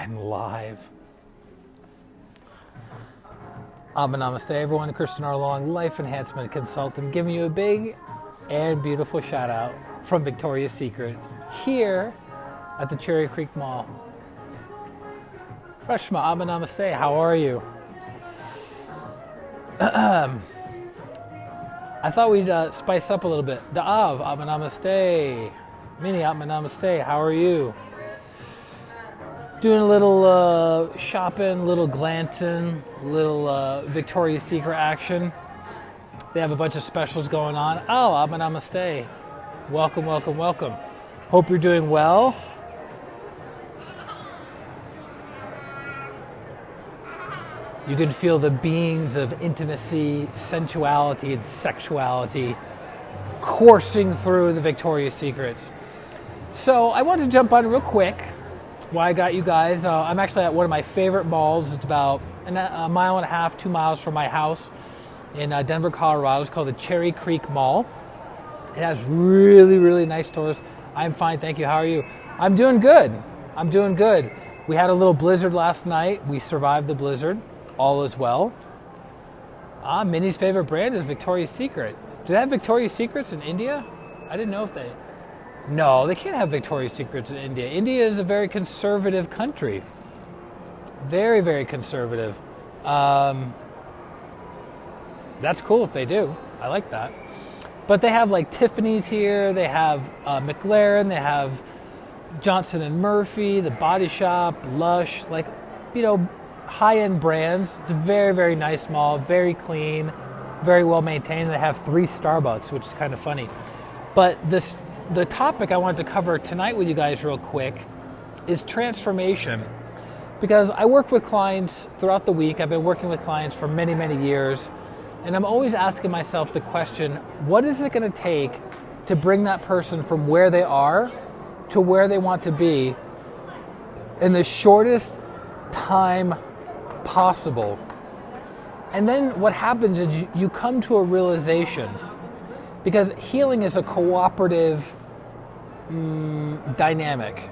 And live. Namaste everyone, ChristianRLong, Life Enhancement Consultant, giving you a big and beautiful shout out from Victoria's Secret here at the Cherry Creek Mall. Rashma, Namaste, how are you? I thought we'd spice up a little bit. Da'av, Namaste. Mini, Namaste, how are you? Doing a little shopping, little glancing, little Victoria's Secret action. They have a bunch of specials going on. Oh, Namaste. Welcome, welcome, welcome. Hope you're doing well. You can feel the beings of intimacy, sensuality, and sexuality coursing through the Victoria's Secrets. So I want to jump on real quick. Why I got you guys. I'm actually at one of my favorite malls. It's about a mile and a half, 2 miles from my house in Denver, Colorado. It's called the Cherry Creek Mall. It has really, really nice stores. I'm fine, thank you. How are you? I'm doing good. I'm doing good. We had a little blizzard last night. We survived the blizzard. All is well. Minnie's favorite brand is Victoria's Secret. Do they have Victoria's Secrets in India? I didn't know if they... No, they can't have Victoria's Secrets in India. India is a very conservative country. Very, very conservative. That's cool if they do. I like that. But they have like Tiffany's here. They have McLaren. They have Johnson & Murphy, The Body Shop, Lush. Like, you know, high-end brands. It's a very, very nice mall. Very clean. Very well maintained. They have 3 Starbucks, which is kind of funny. But the topic I wanted to cover tonight with you guys real quick is transformation. Because I work with clients throughout the week. I've been working with clients for many, many years. And I'm always asking myself the question, what is it going to take to bring that person from where they are to where they want to be in the shortest time possible? And then what happens is you come to a realization, because healing is a cooperative dynamic,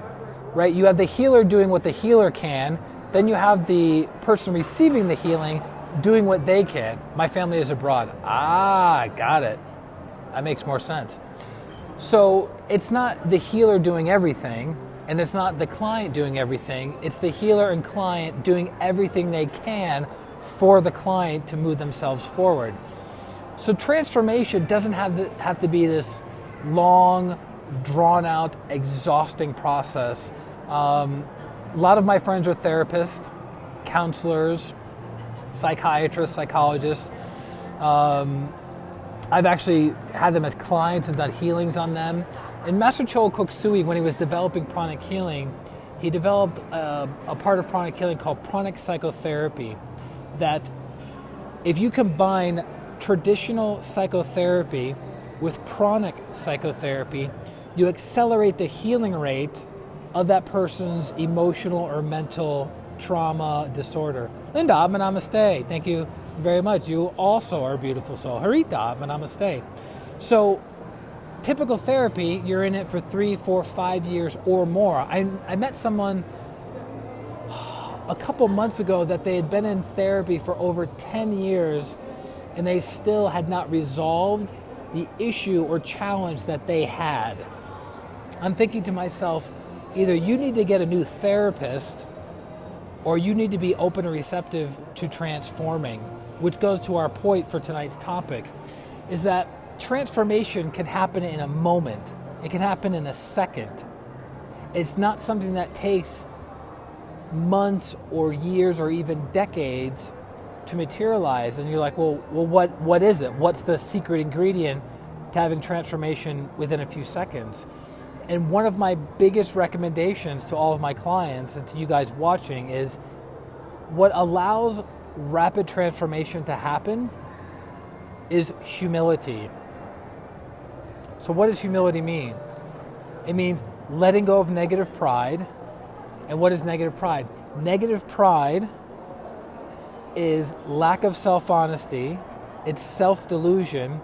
right? You have the healer doing what the healer can, then you have the person receiving the healing doing what they can. My family is abroad. Got it. That makes more sense. So it's not the healer doing everything, and it's not the client doing everything. It's the healer and client doing everything they can for the client to move themselves forward. So transformation doesn't have to be this long, drawn-out, exhausting process. A lot of my friends are therapists, counselors, psychiatrists, psychologists. I've actually had them as clients and done healings on them. And Master Choa Kok Sui, when he was developing pranic healing, he developed a part of pranic healing called pranic psychotherapy, that if you combine traditional psychotherapy with pranic psychotherapy, you accelerate the healing rate of that person's emotional or mental trauma disorder. Linda, Namaste. Thank you very much. You also are a beautiful soul. Harita, Namaste. So typical therapy, you're in it for 3, 4, 5 years or more. I met someone a couple months ago that they had been in therapy for over 10 years and they still had not resolved the issue or challenge that they had. I'm thinking to myself, either you need to get a new therapist or you need to be open and receptive to transforming, which goes to our point for tonight's topic, is that transformation can happen in a moment. It can happen in a second. It's not something that takes months or years or even decades to materialize. And you're like, well, what is it? What's the secret ingredient to having transformation within a few seconds? And one of my biggest recommendations to all of my clients and to you guys watching is what allows rapid transformation to happen is humility. So what does humility mean? It means letting go of negative pride. And what is negative pride? Negative pride is lack of self-honesty, it's self-delusion,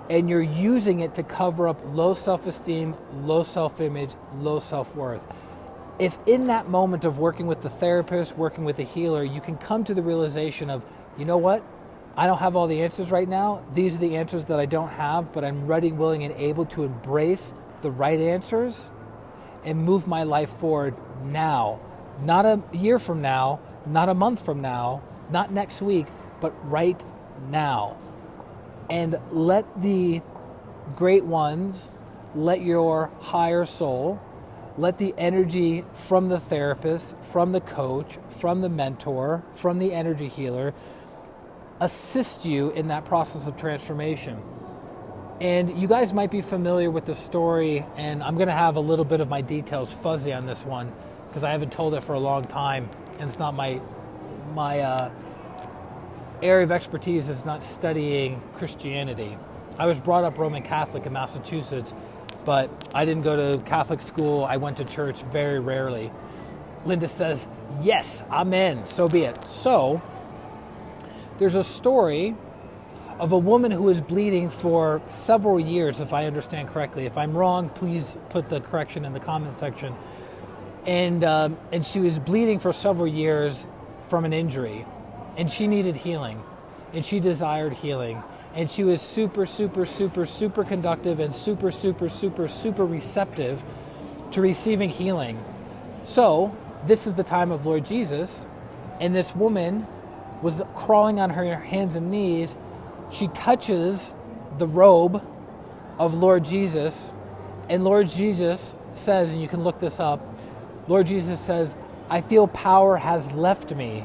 and you're using it to cover up low self-esteem, low self-image, low self-worth. if in that moment of working with the therapist, working with a healer, you can come to the realization of, you know what? I don't have all the answers right now. These are the answers that I don't have, but I'm ready, willing, and able to embrace the right answers and move my life forward now. Not a year from now, not a month from now, not next week, but right now. And let the great ones, let your higher soul, let the energy from the therapist, from the coach, from the mentor, from the energy healer, assist you in that process of transformation. And you guys might be familiar with the story, and I'm going to have a little bit of my details fuzzy on this one because I haven't told it for a long time, and it's not my area of expertise is not studying Christianity. I was brought up Roman Catholic in Massachusetts, but I didn't go to Catholic school. I went to church very rarely. Linda says, yes, amen, so be it. So there's a story of a woman who was bleeding for several years, if I understand correctly. If I'm wrong, please put the correction in the comment section. And she was bleeding for several years from an injury, and she needed healing, and she desired healing, and she was super conductive and super receptive to receiving healing. So this is the time of Lord Jesus, and this woman was crawling on her hands and knees. She touches the robe of Lord Jesus, and Lord Jesus says, and you can look this up, Lord Jesus says, I feel power has left me.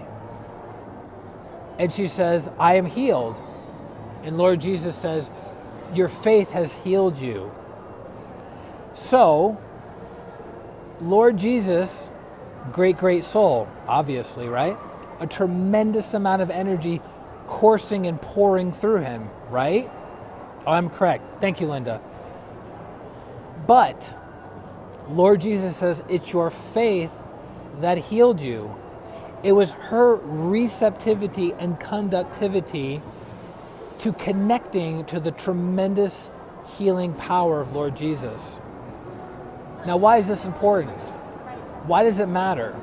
And she says, I am healed. And Lord Jesus says, your faith has healed you. So, Lord Jesus, great soul, obviously, right? A tremendous amount of energy coursing and pouring through him, right? Oh, I'm correct. Thank you, Linda. But Lord Jesus says, it's your faith that healed you. It was her receptivity and conductivity to connecting to the tremendous healing power of Lord Jesus. Now, why is this important? Why does it matter?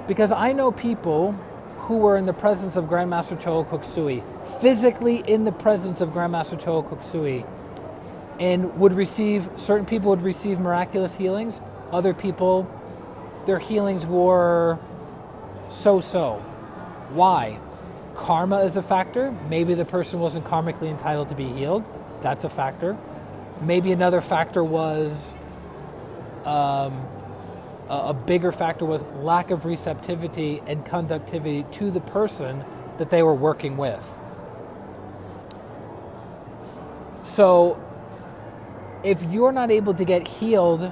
Because I know people who were in the presence of Grandmaster Choa Kok Sui, physically in the presence of Grandmaster Choa Kok Sui, and certain people would receive miraculous healings. Other people, their healings were so-so. Why? Karma is a factor. Maybe the person wasn't karmically entitled to be healed. That's a factor. Maybe another factor was, a bigger factor was lack of receptivity and conductivity to the person that they were working with. So, if you're not able to get healed,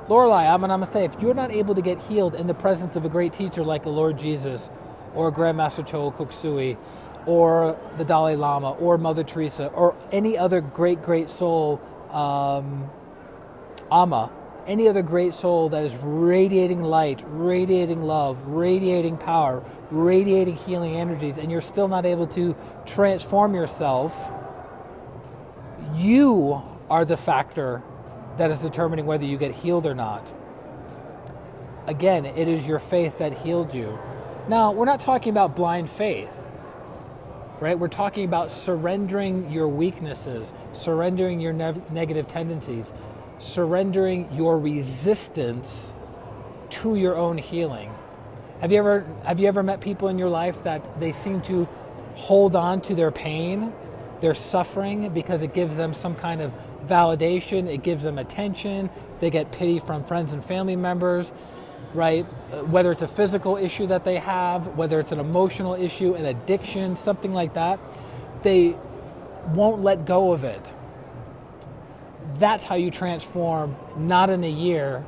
Lorelai, I'm going to say, if you're not able to get healed in the presence of a great teacher like a Lord Jesus, or Grandmaster Choa Kok Sui, or the Dalai Lama, or Mother Teresa, or any other great soul, Amma, any other great soul that is radiating light, radiating love, radiating power, radiating healing energies, and you're still not able to transform yourself, you are the factor that is determining whether you get healed or not. Again, it is your faith that healed you. Now, we're not talking about blind faith, right? We're talking about surrendering your weaknesses, surrendering your negative tendencies, surrendering your resistance to your own healing. Have you ever met people in your life that they seem to hold on to their pain, their suffering, because it gives them some kind of validation, it gives them attention, they get pity from friends and family members, right? Whether it's a physical issue that they have, whether it's an emotional issue, an addiction, something like that, they won't let go of it. That's how you transform, not in a year,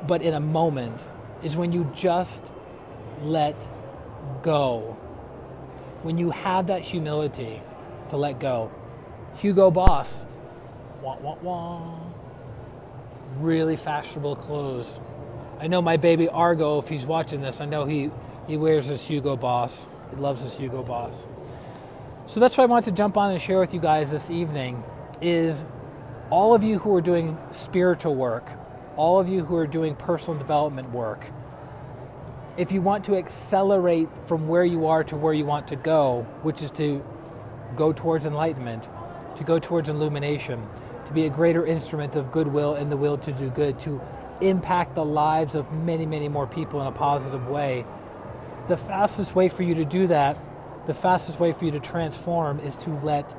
but in a moment, is when you just let go. When you have that humility to let go. Hugo Boss, wah, wah, wah. Really fashionable clothes. I know my baby Argo, if he's watching this, I know he wears his Hugo Boss. He loves his Hugo Boss. So that's what I want to jump on and share with you guys this evening is all of you who are doing spiritual work, all of you who are doing personal development work, if you want to accelerate from where you are to where you want to go, which is to go towards enlightenment, to go towards illumination, to be a greater instrument of goodwill and the will to do good, to impact the lives of many, many more people in a positive way, the fastest way for you to do that, the fastest way for you to transform is to let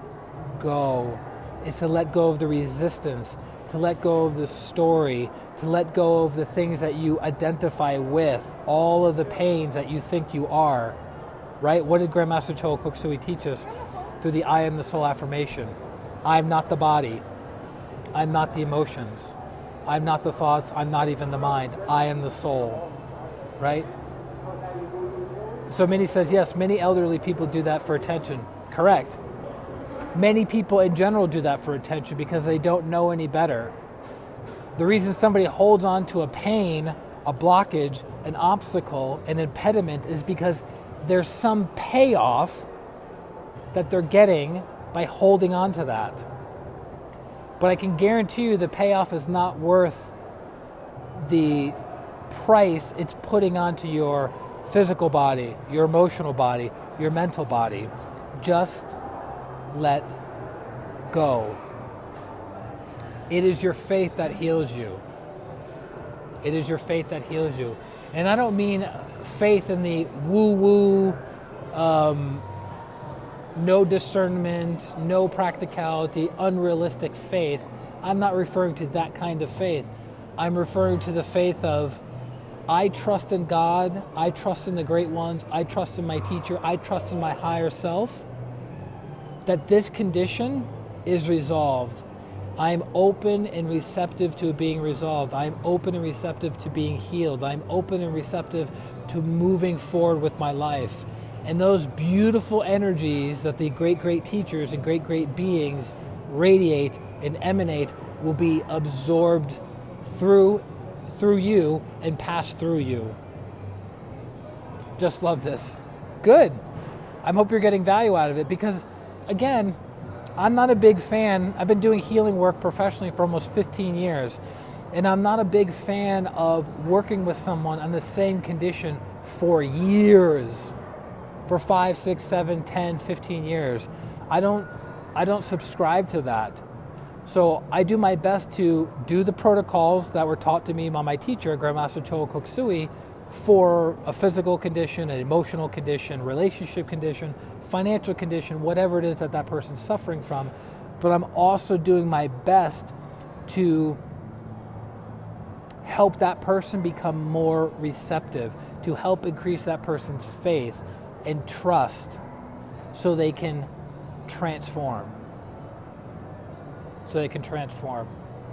go. Is to let go of the resistance, to let go of the story, to let go of the things that you identify with, all of the pains that you think you are, right? What did Grandmaster Choa Kok Sui teach us through the I am the soul affirmation? I'm not the body. I'm not the emotions. I'm not the thoughts. I'm not even the mind. I am the soul, right? So Minnie says, yes, many elderly people do that for attention. Correct. Many people in general do that for attention because they don't know any better. The reason somebody holds on to a pain, a blockage, an obstacle, an impediment is because there's some payoff that they're getting by holding on to that. But I can guarantee you the payoff is not worth the price it's putting onto your physical body, your emotional body, your mental body. Just let go. It is your faith that heals you. It is your faith that heals you. And I don't mean faith in the woo-woo, no discernment, no practicality, unrealistic faith. I'm not referring to that kind of faith. I'm referring to the faith of, I trust in God, I trust in the great ones, I trust in my teacher, I trust in my higher self, that this condition is resolved. I'm open and receptive to it being resolved. I'm open and receptive to being healed. I'm open and receptive to moving forward with my life. And those beautiful energies that the great, great teachers and great, great beings radiate and emanate will be absorbed through you and pass through you. Just love this. Good. I hope you're getting value out of it because, again, I'm not a big fan. I've been doing healing work professionally for almost 15 years, and I'm not a big fan of working with someone on the same condition for years, for 5, 6, 7, 10, 15 years. I don't subscribe to that. So I do my best to do the protocols that were taught to me by my teacher, Grandmaster Choa Kok Sui, for a physical condition, an emotional condition, relationship condition, financial condition, whatever it is that that person's suffering from. But I'm also doing my best to help that person become more receptive, to help increase that person's faith and trust so they can transform.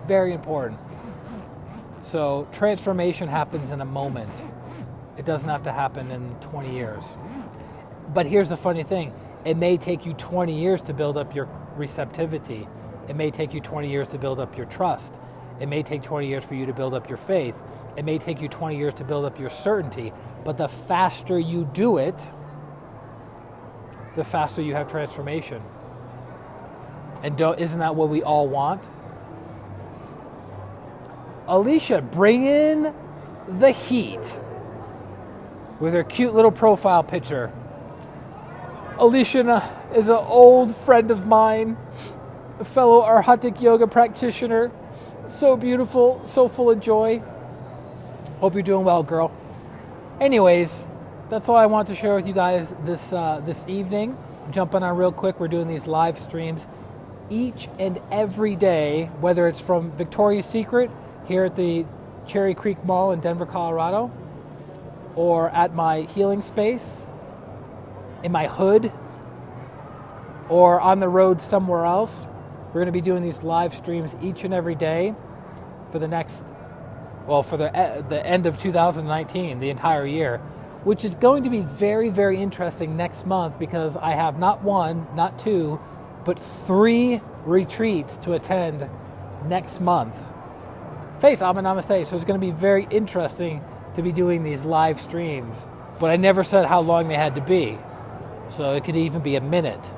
Very important. So transformation happens in a moment. It doesn't have to happen in 20 years. But here's the funny thing. It may take you 20 years to build up your receptivity. It may take you 20 years to build up your trust. It may take 20 years for you to build up your faith. It may take you 20 years to build up your certainty. But the faster you do it, the faster you have transformation. And isn't that what we all want? Alicia, bring in the heat with her cute little profile picture. Alicia is an old friend of mine, a fellow Arhatic yoga practitioner. So beautiful, so full of joy. Hope you're doing well, girl. Anyways, that's all I want to share with you guys this evening. Jumping on real quick, we're doing these live streams each and every day, whether it's from Victoria's Secret here at the Cherry Creek Mall in Denver, Colorado, or at my healing space, in my hood, or on the road somewhere else. We're going to be doing these live streams each and every day for the end of 2019, the entire year, which is going to be very, very interesting next month because I have not one, not two, but 3 retreats to attend next month. Face Amma Namaste. So it's going to be very interesting to be doing these live streams. But I never said how long they had to be. So it could even be a minute.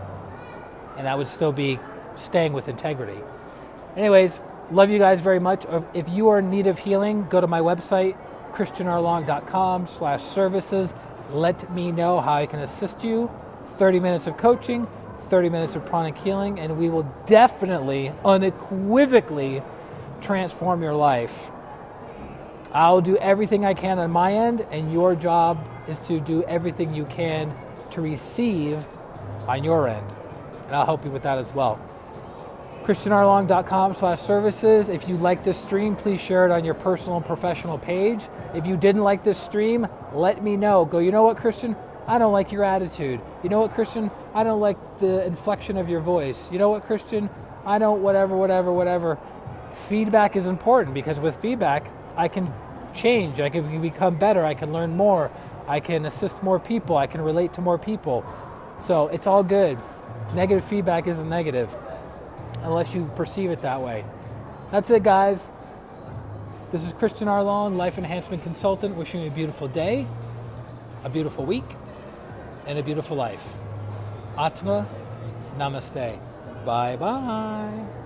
And I would still be staying with integrity. Anyways, Love you guys very much. If you are in need of healing, go to my website, ChristianRLong.com/services. Let me know how I can assist you. 30 minutes of coaching, 30 minutes of pranic healing, and we will definitely, unequivocally transform your life. I'll do everything I can on my end, and your job is to do everything you can to receive on your end. And I'll help you with that as well. ChristianRLong.com/services. If you like this stream, please share it on your personal and professional page. If you didn't like this stream, let me know. Go, you know what, Christian? I don't like your attitude. You know what, Christian? I don't like the inflection of your voice. You know what, Christian? I don't whatever. Feedback is important, because with feedback, I can change. I can become better. I can learn more. I can assist more people. I can relate to more people. So it's all good. Negative feedback isn't negative unless you perceive it that way. That's it, guys. This is Christian R. Long, Life Enhancement Consultant, wishing you a beautiful day, a beautiful week, and a beautiful life. Atma Namaste. Bye-bye.